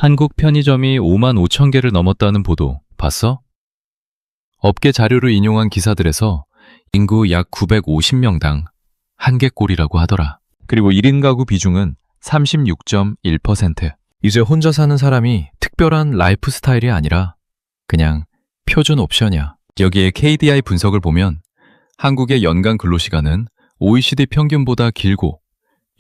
한국 편의점이 5만 5천 개를 넘었다는 보도 봤어? 업계 자료를 인용한 기사들에서 인구 약 950명당 1개꼴이라고 하더라. 그리고 1인 가구 비중은 36.1%. 이제 혼자 사는 사람이 특별한 라이프 스타일이 아니라 그냥 표준 옵션이야. 여기에 KDI 분석을 보면 한국의 연간 근로시간은 OECD 평균보다 길고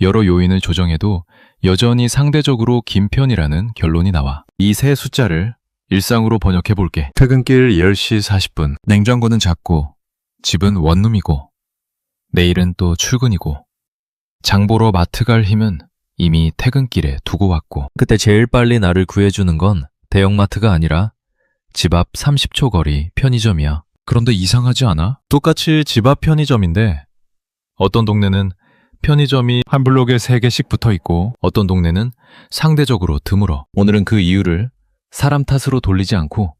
여러 요인을 조정해도 여전히 상대적으로 긴 편이라는 결론이 나와. 이 세 숫자를 일상으로 번역해 볼게. 퇴근길 10시 40분. 냉장고는 작고 집은 원룸이고 내일은 또 출근이고 장 보러 마트 갈 힘은 이미 퇴근길에 두고 왔고 그때 제일 빨리 나를 구해주는 건 대형마트가 아니라 집 앞 30초 거리 편의점이야. 그런데 이상하지 않아? 똑같이 집 앞 편의점인데 어떤 동네는 편의점이 한 블록에 3개씩 붙어 있고 어떤 동네는 상대적으로 드물어. 오늘은 그 이유를 사람 탓으로 돌리지 않고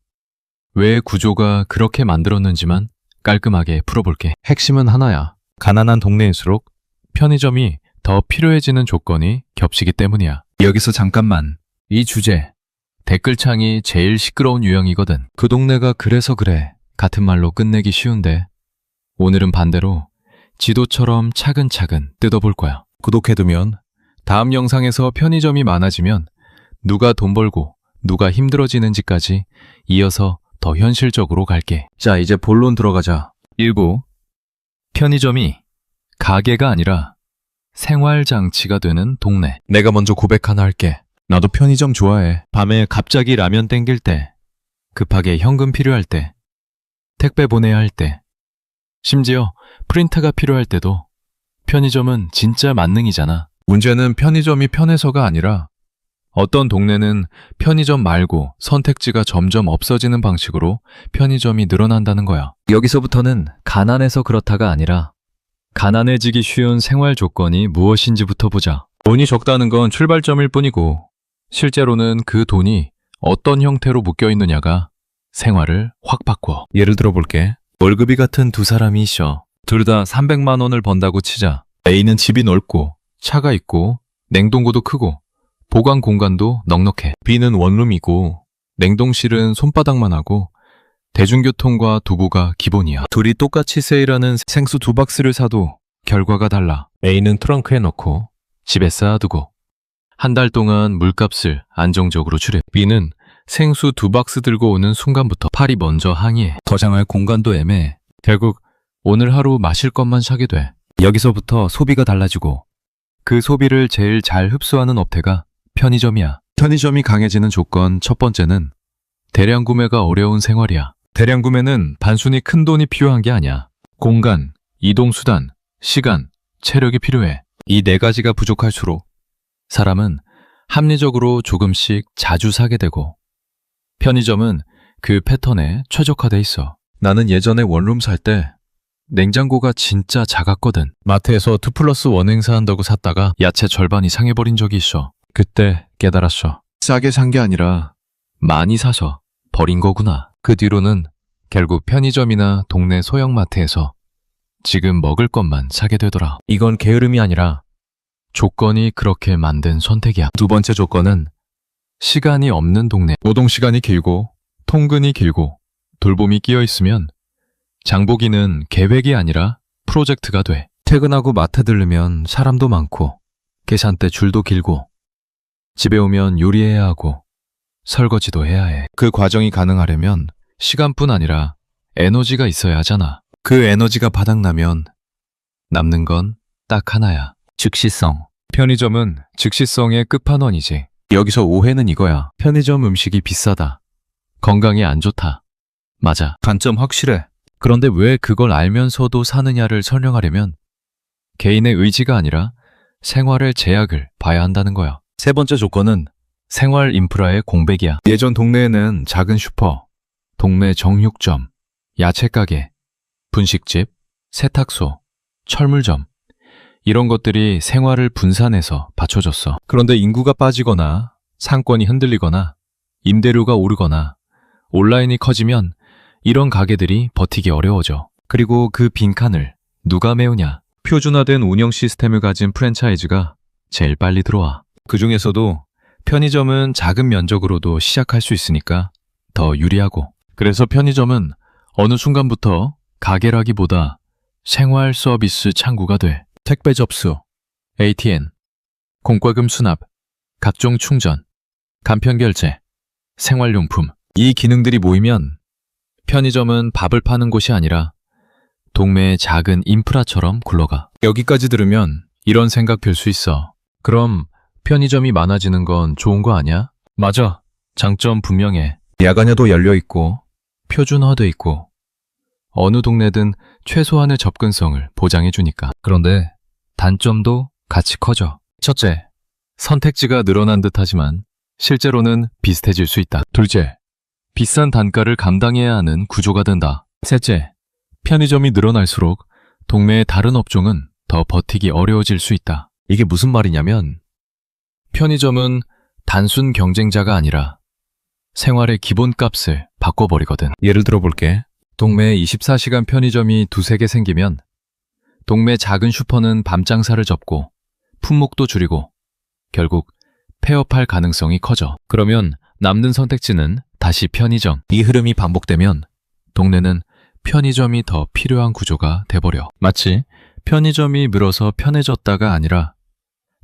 왜 구조가 그렇게 만들었는지만 깔끔하게 풀어볼게. 핵심은 하나야. 가난한 동네일수록 편의점이 더 필요해지는 조건이 겹치기 때문이야. 여기서 잠깐만. 이 주제, 댓글창이 제일 시끄러운 유형이거든. 그 동네가 그래서 그래 같은 말로 끝내기 쉬운데 오늘은 반대로 지도처럼 차근차근 뜯어볼 거야. 구독해두면 다음 영상에서 편의점이 많아지면 누가 돈 벌고 누가 힘들어지는지까지 이어서 더 현실적으로 갈게. 자, 이제 본론 들어가자. 1부. 편의점이 가게가 아니라 생활장치가 되는 동네. 내가 먼저 고백 하나 할게. 나도 편의점 좋아해. 밤에 갑자기 라면 땡길 때, 급하게 현금 필요할 때, 택배 보내야 할 때, 심지어 프린터가 필요할 때도 편의점은 진짜 만능이잖아. 문제는 편의점이 편해서가 아니라 어떤 동네는 편의점 말고 선택지가 점점 없어지는 방식으로 편의점이 늘어난다는 거야. 여기서부터는 가난해서 그렇다가 아니라 가난해지기 쉬운 생활 조건이 무엇인지부터 보자. 돈이 적다는 건 출발점일 뿐이고 실제로는 그 돈이 어떤 형태로 묶여 있느냐가 생활을 확 바꿔. 예를 들어 볼게. 월급이 같은 두 사람이 있어. 둘 다 300만 원을 번다고 치자. A는 집이 넓고 차가 있고 냉동고도 크고 보관 공간도 넉넉해. B는 원룸이고 냉동실은 손바닥만 하고 대중교통과 도보가 기본이야. 둘이 똑같이 세일하는 생수 2박스를 사도 결과가 달라. A는 트렁크에 넣고 집에 쌓아두고 한 달 동안 물값을 안정적으로 줄여. B는 생수 2박스 들고 오는 순간부터 팔이 먼저 항의해. 저장할 공간도 애매해. 결국 오늘 하루 마실 것만 사게 돼. 여기서부터 소비가 달라지고 그 소비를 제일 잘 흡수하는 업태가 편의점이야. 편의점이 강해지는 조건 첫 번째는 대량 구매가 어려운 생활이야. 대량 구매는 단순히 큰 돈이 필요한 게 아니야. 공간, 이동수단, 시간, 체력이 필요해. 이 4가지가 부족할수록 사람은 합리적으로 조금씩 자주 사게 되고 편의점은 그 패턴에 최적화돼 있어. 나는 예전에 원룸 살 때 냉장고가 진짜 작았거든. 마트에서 2+1 행사한다고 샀다가 야채 절반이 상해버린 적이 있어. 그때 깨달았어. 싸게 산 게 아니라 많이 사서 버린 거구나. 그 뒤로는 결국 편의점이나 동네 소형마트에서 지금 먹을 것만 사게 되더라. 이건 게으름이 아니라 조건이 그렇게 만든 선택이야. 두 번째 조건은 시간이 없는 동네. 노동시간이 길고 통근이 길고 돌봄이 끼어 있으면 장보기는 계획이 아니라 프로젝트가 돼. 퇴근하고 마트 들르면 사람도 많고 계산대 줄도 길고 집에 오면 요리해야 하고 설거지도 해야 해. 그 과정이 가능하려면 시간뿐 아니라 에너지가 있어야 하잖아. 그 에너지가 바닥나면 남는 건 딱 하나야. 즉시성. 편의점은 즉시성의 끝판왕이지. 여기서 오해는 이거야. 편의점 음식이 비싸다. 건강에 안 좋다. 맞아. 단점 확실해. 그런데 왜 그걸 알면서도 사느냐를 설명하려면 개인의 의지가 아니라 생활의 제약을 봐야 한다는 거야. 세 번째 조건은 생활 인프라의 공백이야. 예전 동네에는 작은 슈퍼, 동네 정육점, 야채가게, 분식집, 세탁소, 철물점 이런 것들이 생활을 분산해서 받쳐줬어. 그런데 인구가 빠지거나 상권이 흔들리거나 임대료가 오르거나 온라인이 커지면 이런 가게들이 버티기 어려워져. 그리고 그 빈칸을 누가 메우냐? 표준화된 운영 시스템을 가진 프랜차이즈가 제일 빨리 들어와. 그 중에서도 편의점은 작은 면적으로도 시작할 수 있으니까 더 유리하고, 그래서 편의점은 어느 순간부터 가게라기보다 생활 서비스 창구가 돼. 택배 접수, ATM, 공과금 수납, 각종 충전, 간편 결제, 생활용품, 이 기능들이 모이면 편의점은 밥을 파는 곳이 아니라 동네의 작은 인프라처럼 굴러가. 여기까지 들으면 이런 생각 들 수 있어. 그럼 편의점이 많아지는 건 좋은 거 아니야? 맞아. 장점 분명해. 야간에도 열려있고 표준화돼 있고 어느 동네든 최소한의 접근성을 보장해주니까. 그런데 단점도 같이 커져. 첫째, 선택지가 늘어난 듯 하지만 실제로는 비슷해질 수 있다. 둘째, 비싼 단가를 감당해야 하는 구조가 된다. 셋째, 편의점이 늘어날수록 동네의 다른 업종은 더 버티기 어려워질 수 있다. 이게 무슨 말이냐면 편의점은 단순 경쟁자가 아니라 생활의 기본값을 바꿔버리거든. 예를 들어볼게. 동네에 24시간 편의점이 두세 개 생기면 동네 작은 슈퍼는 밤 장사를 접고 품목도 줄이고 결국 폐업할 가능성이 커져. 그러면 남는 선택지는 다시 편의점. 이 흐름이 반복되면 동네는 편의점이 더 필요한 구조가 돼버려. 마치 편의점이 늘어서 편해졌다가 아니라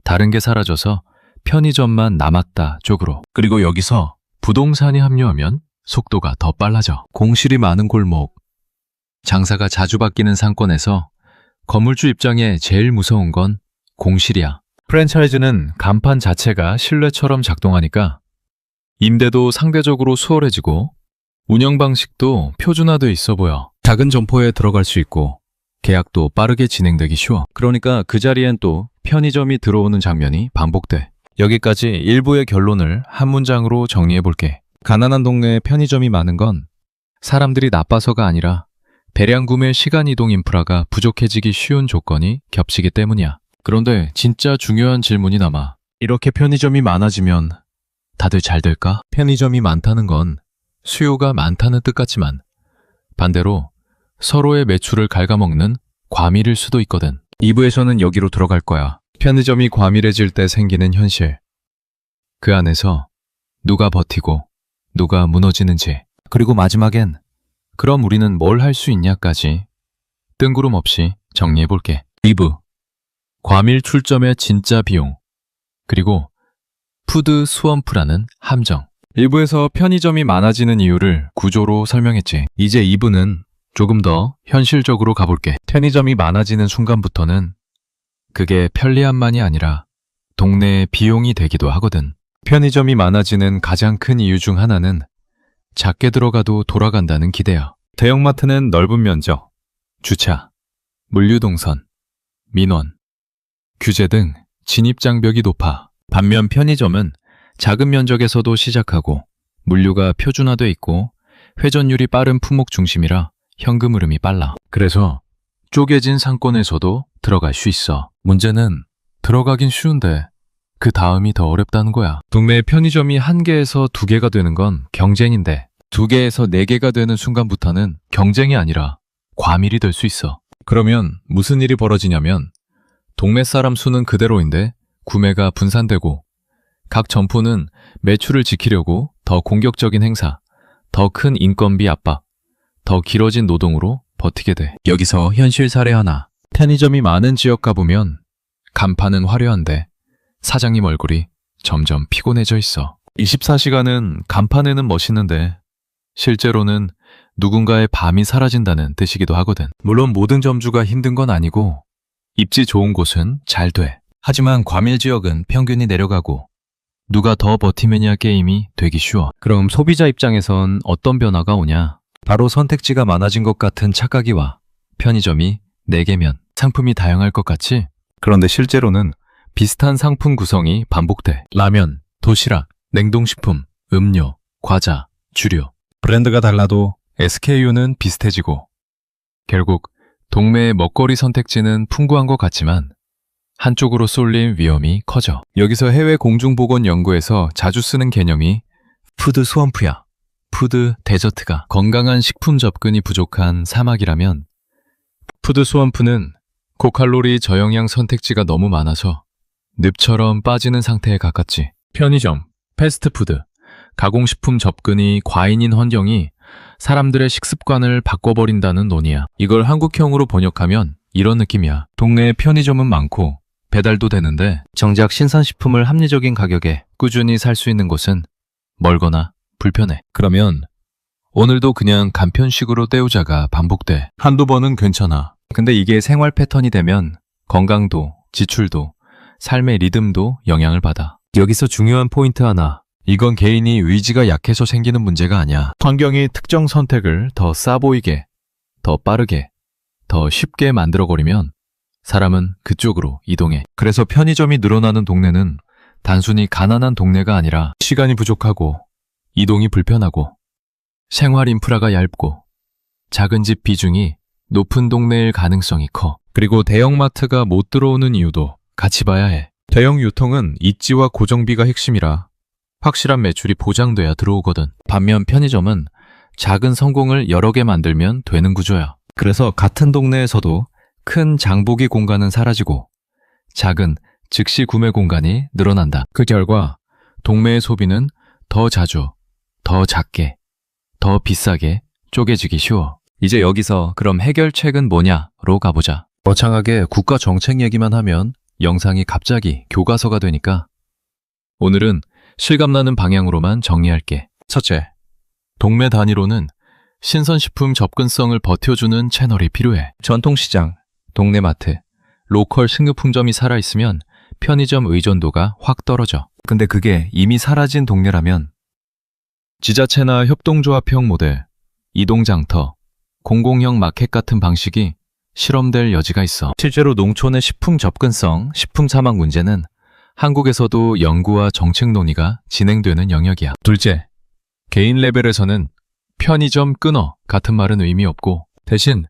다른 게 사라져서 편의점만 남았다 쪽으로. 그리고 여기서 부동산이 합류하면 속도가 더 빨라져. 공실이 많은 골목, 장사가 자주 바뀌는 상권에서 건물주 입장에 제일 무서운 건 공실이야. 프랜차이즈는 간판 자체가 신뢰처럼 작동하니까 임대도 상대적으로 수월해지고 운영 방식도 표준화돼 있어 보여. 작은 점포에 들어갈 수 있고 계약도 빠르게 진행되기 쉬워. 그러니까 그 자리엔 또 편의점이 들어오는 장면이 반복돼. 여기까지 일부의 결론을 한 문장으로 정리해 볼게. 가난한 동네에 편의점이 많은 건 사람들이 나빠서가 아니라 대량 구매 시간 이동 인프라가 부족해지기 쉬운 조건이 겹치기 때문이야. 그런데 진짜 중요한 질문이 남아. 이렇게 편의점이 많아지면 다들 잘 될까? 편의점이 많다는 건 수요가 많다는 뜻 같지만 반대로 서로의 매출을 갉아먹는 과밀일 수도 있거든. 2부에서는 여기로 들어갈 거야. 편의점이 과밀해질 때 생기는 현실. 그 안에서 누가 버티고 누가 무너지는지. 그리고 마지막엔 그럼 우리는 뭘 할 수 있냐까지 뜬구름 없이 정리해볼게. 2부, 과밀 출점의 진짜 비용, 그리고 푸드 스워럼프라는 함정. 1부에서 편의점이 많아지는 이유를 구조로 설명했지. 이제 2부는 조금 더 현실적으로 가볼게. 편의점이 많아지는 순간부터는 그게 편리함만이 아니라 동네의 비용이 되기도 하거든. 편의점이 많아지는 가장 큰 이유 중 하나는 작게 들어가도 돌아간다는 기대야. 대형마트는 넓은 면적, 주차, 물류동선, 민원, 규제 등 진입장벽이 높아. 반면 편의점은 작은 면적에서도 시작하고 물류가 표준화돼 있고 회전율이 빠른 품목 중심이라 현금 흐름이 빨라. 그래서 쪼개진 상권에서도 들어갈 수 있어. 문제는 들어가긴 쉬운데 그 다음이 더 어렵다는 거야. 동네에 편의점이 1개에서 2개가 되는 건 경쟁인데 2개에서 4개가 되는 순간부터는 경쟁이 아니라 과밀이 될 수 있어. 그러면 무슨 일이 벌어지냐면 동네 사람 수는 그대로인데 구매가 분산되고 각 점포는 매출을 지키려고 더 공격적인 행사, 더 큰 인건비 압박, 더 길어진 노동으로 버티게 돼. 여기서 현실 사례 하나. 편의점이 많은 지역 가보면 간판은 화려한데 사장님 얼굴이 점점 피곤해져 있어. 24시간은 간판에는 멋있는데 실제로는 누군가의 밤이 사라진다는 뜻이기도 하거든. 물론 모든 점주가 힘든 건 아니고 입지 좋은 곳은 잘 돼. 하지만 과밀 지역은 평균이 내려가고 누가 더 버티느냐 게임이 되기 쉬워. 그럼 소비자 입장에선 어떤 변화가 오냐? 바로 선택지가 많아진 것 같은 착각이 와. 편의점이 4개면 상품이 다양할 것 같지? 그런데 실제로는 비슷한 상품 구성이 반복돼. 라면, 도시락, 냉동식품, 음료, 과자, 주류. 브랜드가 달라도 SKU는 비슷해지고 결국 동네의 먹거리 선택지는 풍부한 것 같지만 한쪽으로 쏠림 위험이 커져. 여기서 해외 공중보건연구에서 자주 쓰는 개념이 푸드 스워럼프야. 푸드 데저트가 건강한 식품 접근이 부족한 사막이라면 푸드 스워럼프는 고칼로리 저영양 선택지가 너무 많아서 늪처럼 빠지는 상태에 가깝지. 편의점, 패스트푸드, 가공식품 접근이 과잉인 환경이 사람들의 식습관을 바꿔버린다는 논의야. 이걸 한국형으로 번역하면 이런 느낌이야. 동네에 편의점은 많고 배달도 되는데 정작 신선식품을 합리적인 가격에 꾸준히 살 수 있는 곳은 멀거나 불편해. 그러면 오늘도 그냥 간편식으로 때우자가 반복돼. 한두 번은 괜찮아. 근데 이게 생활 패턴이 되면 건강도, 지출도, 삶의 리듬도 영향을 받아. 여기서 중요한 포인트 하나. 이건 개인이 의지가 약해서 생기는 문제가 아니야. 환경이 특정 선택을 더 싸 보이게, 더 빠르게, 더 쉽게 만들어버리면 사람은 그쪽으로 이동해. 그래서 편의점이 늘어나는 동네는 단순히 가난한 동네가 아니라 시간이 부족하고 이동이 불편하고 생활 인프라가 얇고 작은 집 비중이 높은 동네일 가능성이 커. 그리고 대형마트가 못 들어오는 이유도 같이 봐야 해. 대형 유통은 입지와 고정비가 핵심이라 확실한 매출이 보장돼야 들어오거든. 반면 편의점은 작은 성공을 여러 개 만들면 되는 구조야. 그래서 같은 동네에서도 큰 장보기 공간은 사라지고 작은 즉시 구매 공간이 늘어난다. 그 결과 동매의 소비는 더 자주, 더 작게, 더 비싸게 쪼개지기 쉬워. 이제 여기서 그럼 해결책은 뭐냐로 가보자. 거창하게 국가 정책 얘기만 하면 영상이 갑자기 교과서가 되니까 오늘은 실감나는 방향으로만 정리할게. 첫째, 동매 단위로는 신선식품 접근성을 버텨주는 채널이 필요해. 전통시장, 동네마트, 로컬 식료품점이 살아있으면 편의점 의존도가 확 떨어져. 근데 그게 이미 사라진 동네라면 지자체나 협동조합형 모델, 이동장터, 공공형 마켓 같은 방식이 실험될 여지가 있어. 실제로 농촌의 식품 접근성, 식품 사막 문제는 한국에서도 연구와 정책 논의가 진행되는 영역이야. 둘째, 개인 레벨에서는 편의점 끊어 같은 말은 의미 없고 대신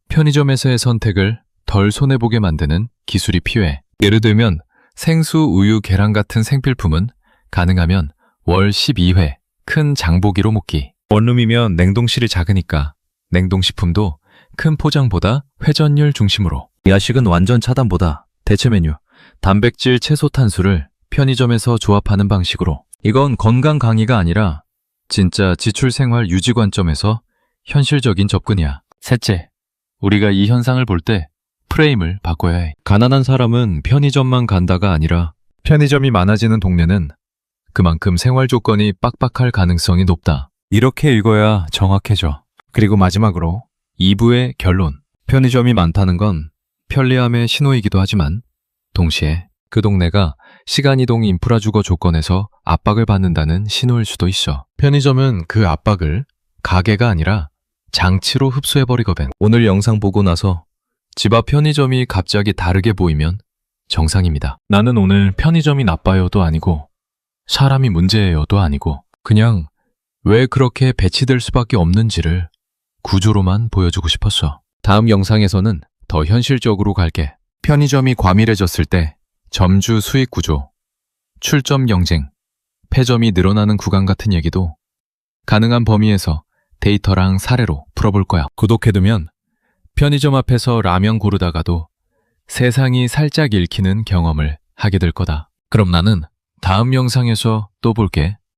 편의점에서의 선택을 덜 손해보게 만드는 기술이 필요해. 예를 들면 생수, 우유, 계란 같은 생필품은 가능하면 월 12회 큰 장보기로 먹기. 원룸이면 냉동실이 작으니까 냉동식품도 큰 포장보다 회전율 중심으로. 야식은 완전 차단보다 대체 메뉴, 단백질, 채소, 탄수를 편의점에서 조합하는 방식으로. 이건 건강 강의가 아니라 진짜 지출 생활 유지 관점에서 현실적인 접근이야. 셋째, 우리가 이 현상을 볼 때 프레임을 바꿔야 해. 가난한 사람은 편의점만 간다가 아니라 편의점이 많아지는 동네는 그만큼 생활 조건이 빡빡할 가능성이 높다. 이렇게 읽어야 정확해져. 그리고 마지막으로 2부의 결론. 편의점이 많다는 건 편리함의 신호이기도 하지만 동시에 그 동네가 시간이동 인프라 주거 조건에서 압박을 받는다는 신호일 수도 있어. 편의점은 그 압박을 가게가 아니라 장치로 흡수해버리거든. 오늘 영상 보고 나서 집 앞 편의점이 갑자기 다르게 보이면 정상입니다. 나는 오늘 편의점이 나빠요도 아니고 사람이 문제예요도 아니고 그냥 왜 그렇게 배치될 수밖에 없는지를 구조로만 보여주고 싶었어. 다음 영상에서는 더 현실적으로 갈게. 편의점이 과밀해졌을 때 점주 수익 구조, 출점 경쟁, 폐점이 늘어나는 구간 같은 얘기도 가능한 범위에서 데이터랑 사례로 풀어볼 거야. 구독해두면 편의점 앞에서 라면 고르다가도 세상이 살짝 읽히는 경험을 하게 될 거다. 그럼 나는 다음 영상에서 또 볼게.